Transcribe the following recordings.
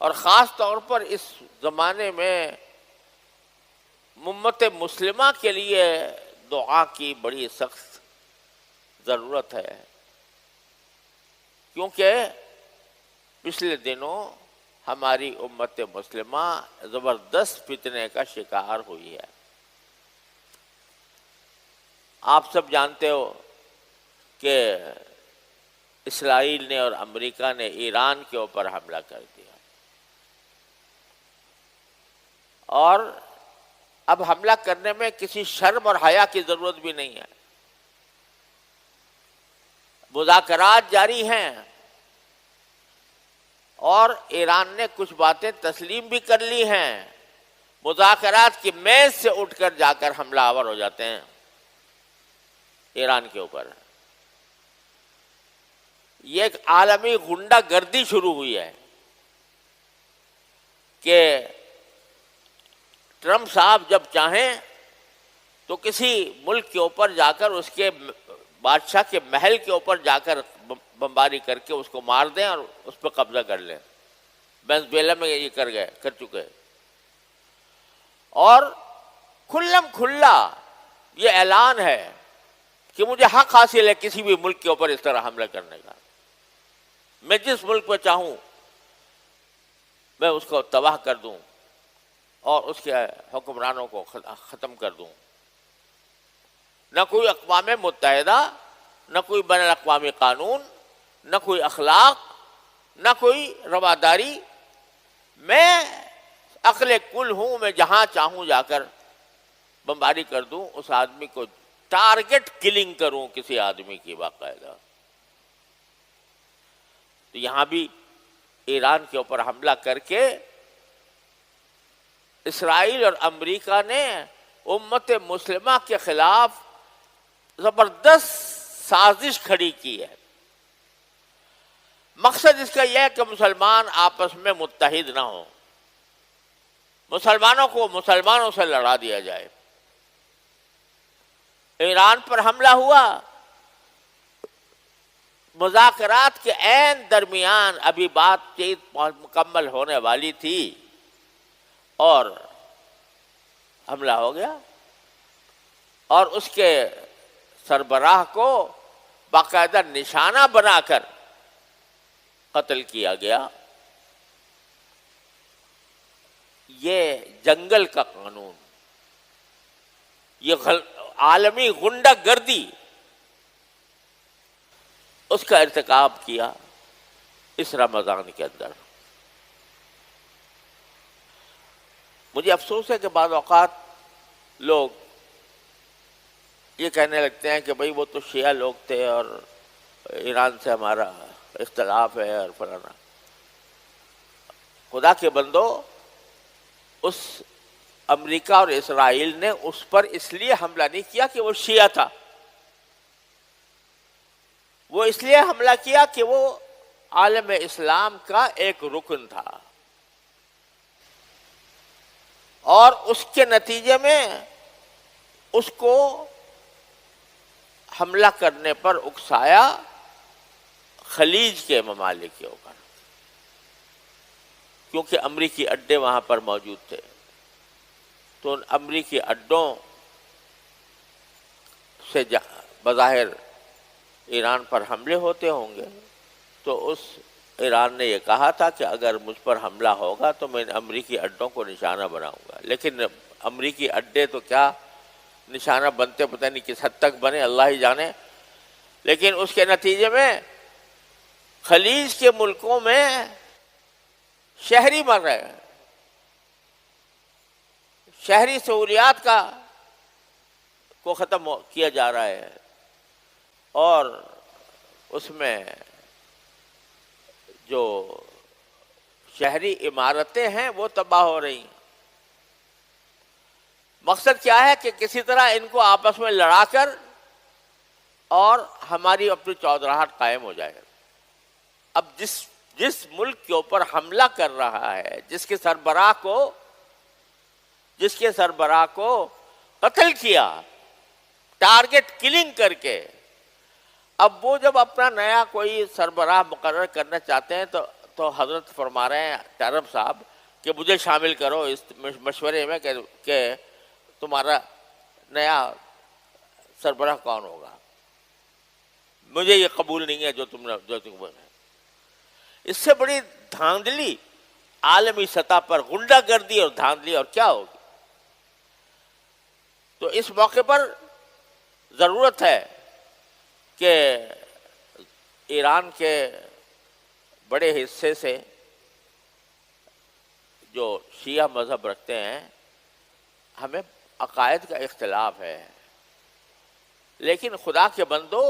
اور خاص طور پر اس زمانے میں امت مسلمہ کے لیے دعا کی بڑی سخت ضرورت ہے، کیونکہ پچھلے دنوں ہماری امت مسلمہ زبردست فتنے کا شکار ہوئی ہے۔ آپ سب جانتے ہو کہ اسرائیل نے اور امریکہ نے ایران کے اوپر حملہ کر دیا، اور اب حملہ کرنے میں کسی شرم اور حیا کی ضرورت بھی نہیں ہے۔ مذاکرات جاری ہیں اور ایران نے کچھ باتیں تسلیم بھی کر لی ہیں، مذاکرات کی میز سے اٹھ کر جا کر حملہ آور ہو جاتے ہیں ایران کے اوپر۔ یہ ایک عالمی غنڈہ گردی شروع ہوئی ہے کہ ٹرمپ صاحب جب چاہیں تو کسی ملک کے اوپر جا کر اس کے بادشاہ کے محل کے اوپر جا کر بمباری کر کے اس کو مار دیں اور اس پہ قبضہ کر لیں۔ وینزویلا میں یہ کر چکے، اور کھلم کھلا یہ اعلان ہے کہ مجھے حق حاصل ہے کسی بھی ملک کے اوپر اس طرح حملہ کرنے کا، میں جس ملک پہ چاہوں میں اس کو تباہ کر دوں اور اس کے حکمرانوں کو ختم کر دوں۔ نہ کوئی اقوام متحدہ، نہ کوئی بین الاقوامی قانون، نہ کوئی اخلاق، نہ کوئی رواداری، میں عقل کل ہوں، میں جہاں چاہوں جا کر بمباری کر دوں، اس آدمی کو ٹارگٹ کلنگ کروں کسی آدمی کی باقاعدہ۔ تو یہاں بھی ایران کے اوپر حملہ کر کے اسرائیل اور امریکہ نے امت مسلمہ کے خلاف زبردست سازش کھڑی کی ہے۔ مقصد اس کا یہ ہے کہ مسلمان آپس میں متحد نہ ہوں، مسلمانوں کو مسلمانوں سے لڑا دیا جائے۔ ایران پر حملہ ہوا، مذاکرات کے عین درمیان ابھی بات چیت مکمل ہونے والی تھی اور حملہ ہو گیا، اور اس کے سربراہ کو باقاعدہ نشانہ بنا کر قتل کیا گیا۔ یہ جنگل کا قانون، یہ عالمی غنڈہ گردی، اس کا ارتکاب کیا اس رمضان کے اندر۔ مجھے افسوس ہے کہ بعض اوقات لوگ یہ کہنے لگتے ہیں کہ بھئی وہ تو شیعہ لوگ تھے اور ایران سے ہمارا اختلاف ہے اور فلانا۔ خدا کے بندو، اس امریکہ اور اسرائیل نے اس پر اس لیے حملہ نہیں کیا کہ وہ شیعہ تھا، وہ اس لیے حملہ کیا کہ وہ عالم اسلام کا ایک رکن تھا، اور اس کے نتیجے میں اس کو حملہ کرنے پر اکسایا خلیج کے ممالک کے اوپر، کیونکہ امریکی اڈے وہاں پر موجود تھے۔ تو ان امریکی اڈوں سے بظاہر ایران پر حملے ہوتے ہوں گے، تو اس ایران نے یہ کہا تھا کہ اگر مجھ پر حملہ ہوگا تو میں ان امریکی اڈوں کو نشانہ بناؤں گا۔ لیکن امریکی اڈے تو کیا نشانہ بنتے، پتہ نہیں کس حد تک بنے، اللہ ہی جانے۔ لیکن اس کے نتیجے میں خلیج کے ملکوں میں شہری مر رہے ہیں، شہری سہولیات کو ختم کیا جا رہا ہے، اور اس میں جو شہری عمارتیں ہیں وہ تباہ ہو رہی ہیں۔ مقصد کیا ہے کہ کسی طرح ان کو آپس میں لڑا کر اور ہماری اپنی چودراہٹ قائم ہو جائے۔ اب جس ملک کے اوپر حملہ کر رہا ہے، جس کے سربراہ کو قتل کیا ٹارگٹ کلنگ کر کے، اب وہ جب اپنا نیا کوئی سربراہ مقرر کرنا چاہتے ہیں تو حضرت فرما رہے ہیں طارب صاحب کہ مجھے شامل کرو اس مشورے میں کہ تمہارا نیا سربراہ کون ہوگا، مجھے یہ قبول نہیں ہے جو تم اس سے بڑی دھاندلی عالمی سطح پر، غنڈہ گردی اور دھاندلی اور کیا ہوگی. تو اس موقع پر ضرورت ہے کہ ایران کے بڑے حصے سے جو شیعہ مذہب رکھتے ہیں، ہمیں عقائد کا اختلاف ہے، لیکن خدا کے بندو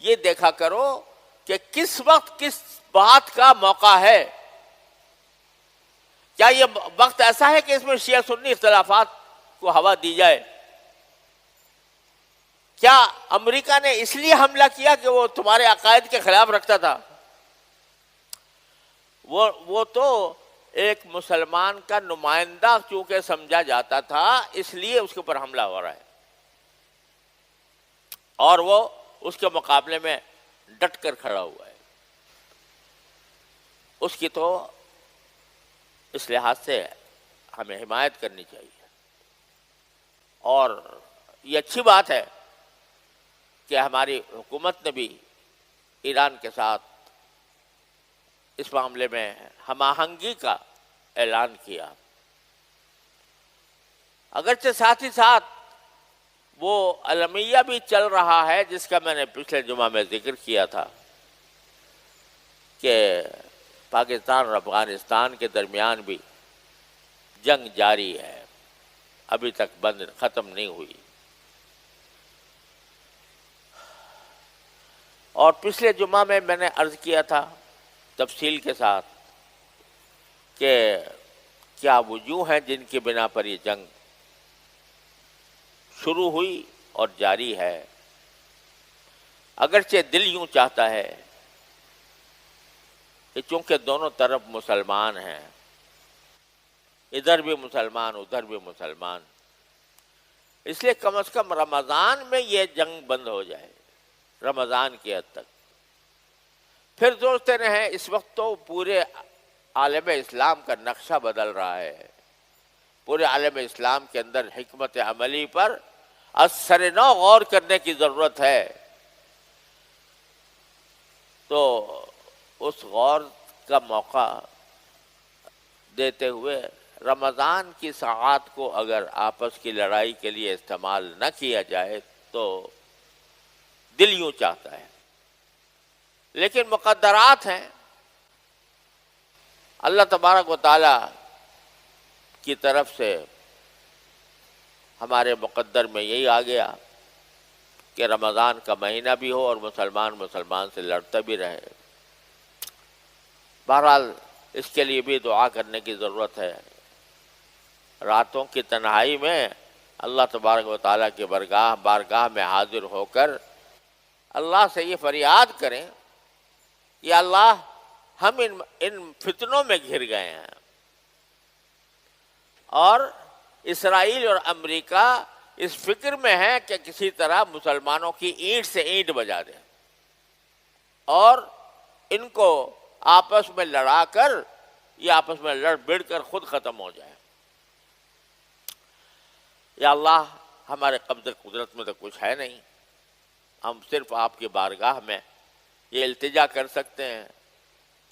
یہ دیکھا کرو کہ کس وقت کس بات کا موقع ہے. کیا یہ وقت ایسا ہے کہ اس میں شیعہ سنی اختلافات کو ہوا دی جائے؟ کیا امریکہ نے اس لیے حملہ کیا کہ وہ تمہارے عقائد کے خلاف رکھتا تھا؟ وہ تو ایک مسلمان کا نمائندہ چونکہ سمجھا جاتا تھا، اس لیے اس کے اوپر حملہ ہو رہا ہے، اور وہ اس کے مقابلے میں ڈٹ کر کھڑا ہوا ہے. اس کی تو اس لحاظ سے ہمیں حمایت کرنی چاہیے. اور یہ اچھی بات ہے کہ ہماری حکومت نے بھی ایران کے ساتھ اس معاملے میں ہم آہنگی کا اعلان کیا. اگرچہ ساتھ ہی ساتھ وہ المیہ بھی چل رہا ہے جس کا میں نے پچھلے جمعہ میں ذکر کیا تھا کہ پاکستان اور افغانستان کے درمیان بھی جنگ جاری ہے، ابھی تک ختم نہیں ہوئی. اور پچھلے جمعہ میں نے عرض کیا تھا تفصیل کے ساتھ کہ کیا وجوہ ہیں جن کی بنا پر یہ جنگ شروع ہوئی اور جاری ہے. اگرچہ دل یوں چاہتا ہے کہ چونکہ دونوں طرف مسلمان ہیں، ادھر بھی مسلمان ادھر بھی مسلمان، اس لیے کم از کم رمضان میں یہ جنگ بند ہو جائے، رمضان کی حد تک. پھر سوچتے رہیں. اس وقت تو پورے عالم اسلام کا نقشہ بدل رہا ہے، پورے عالم اسلام کے اندر حکمت عملی پر از سر نو غور کرنے کی ضرورت ہے. تو اس غور کا موقع دیتے ہوئے رمضان کی ساعات کو اگر آپس کی لڑائی کے لیے استعمال نہ کیا جائے تو دل یوں چاہتا ہے. لیکن مقدرات ہیں، اللہ تبارک و تعالی کی طرف سے ہمارے مقدر میں یہی آ گیا کہ رمضان کا مہینہ بھی ہو اور مسلمان سے لڑتا بھی رہے. بہرحال اس کے لیے بھی دعا کرنے کی ضرورت ہے. راتوں کی تنہائی میں اللہ تبارک و تعالیٰ کی بارگاہ میں حاضر ہو کر اللہ سے یہ فریاد کریں کہ اللہ ہم ان فتنوں میں گھر گئے ہیں، اور اسرائیل اور امریکہ اس فکر میں ہے کہ کسی طرح مسلمانوں کی اینٹ سے اینٹ بجا دیں اور ان کو آپس میں لڑا کر یا آپس میں لڑ بڑھ کر خود ختم ہو جائے. یا اللہ ہمارے قبض قدرت میں تو کچھ ہے نہیں، ہم صرف آپ کی بارگاہ میں یہ التجا کر سکتے ہیں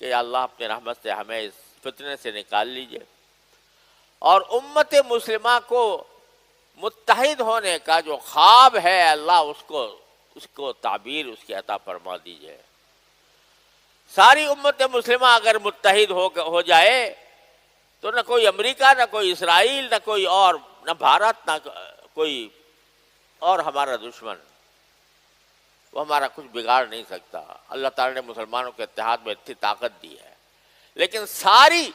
کہ یا اللہ اپنے رحمت سے ہمیں اس فتنے سے نکال لیجئے، اور امت مسلمہ کو متحد ہونے کا جو خواب ہے اللہ اس کو تعبیر اس کی عطا فرما دیجئے. ساری امت مسلمہ اگر متحد ہو جائے تو نہ کوئی امریکہ، نہ کوئی اسرائیل، نہ کوئی اور، نہ بھارت، نہ کوئی اور ہمارا دشمن، وہ ہمارا کچھ بگاڑ نہیں سکتا. اللہ تعالی نے مسلمانوں کے اتحاد میں اتنی طاقت دی ہے، لیکن ساری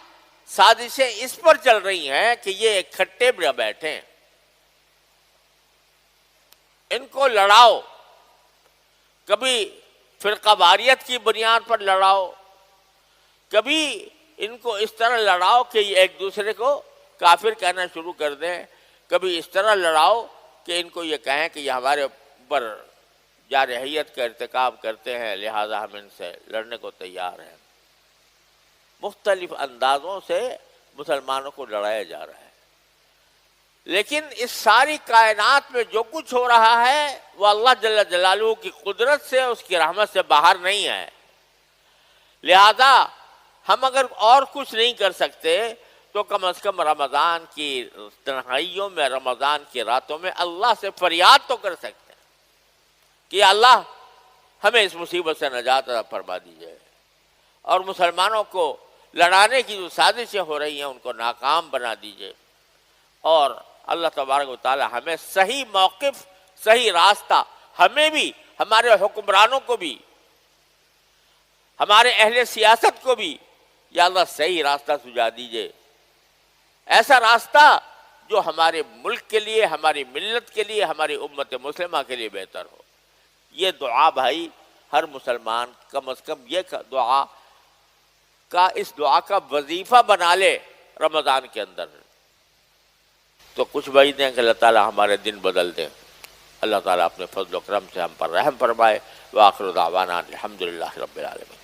سازشیں اس پر چل رہی ہیں کہ یہ اکٹھے میں بیٹھیں، ان کو لڑاؤ. کبھی فرقہ واریت کی بنیاد پر لڑاؤ، کبھی ان کو اس طرح لڑاؤ کہ یہ ایک دوسرے کو کافر کہنا شروع کر دیں، کبھی اس طرح لڑاؤ کہ ان کو یہ کہیں کہ یہ ہمارے اوپر جارحیت کا ارتکاب کرتے ہیں، لہذا ہم ان سے لڑنے کو تیار ہیں. مختلف اندازوں سے مسلمانوں کو لڑایا جا رہا ہے، لیکن اس ساری کائنات میں جو کچھ ہو رہا ہے وہ اللہ جل جلالہ کی قدرت سے، اس کی رحمت سے باہر نہیں ہے۔ لہذا ہم اگر اور کچھ نہیں کر سکتے تو کم از کم رمضان کی تنہائیوں میں، رمضان کی راتوں میں اللہ سے فریاد تو کر سکتے ہیں کہ اللہ ہمیں اس مصیبت سے نجات عطا فرما دیجیے، اور مسلمانوں کو لڑانے کی جو سازشیں ہو رہی ہیں ان کو ناکام بنا دیجیے، اور اللہ تبارک و تعالی ہمیں صحیح موقف، صحیح راستہ، ہمیں بھی، ہمارے حکمرانوں کو بھی، ہمارے اہل سیاست کو بھی یا اللہ صحیح راستہ سجھا دیجیے، ایسا راستہ جو ہمارے ملک کے لیے، ہماری ملت کے لیے، ہماری امت مسلمہ کے لیے بہتر ہو۔ یہ دعا بھائی ہر مسلمان کم از کم یہ دعا کا، اس دعا کا وظیفہ بنا لے رمضان کے اندر، تو کچھ بھائی دیں کہ اللہ تعالیٰ ہمارے دن بدل دیں۔ اللہ تعالیٰ اپنے فضل و کرم سے ہم پر رحم فرمائے۔ وآخر دعوانا الحمدللہ رب العالمین۔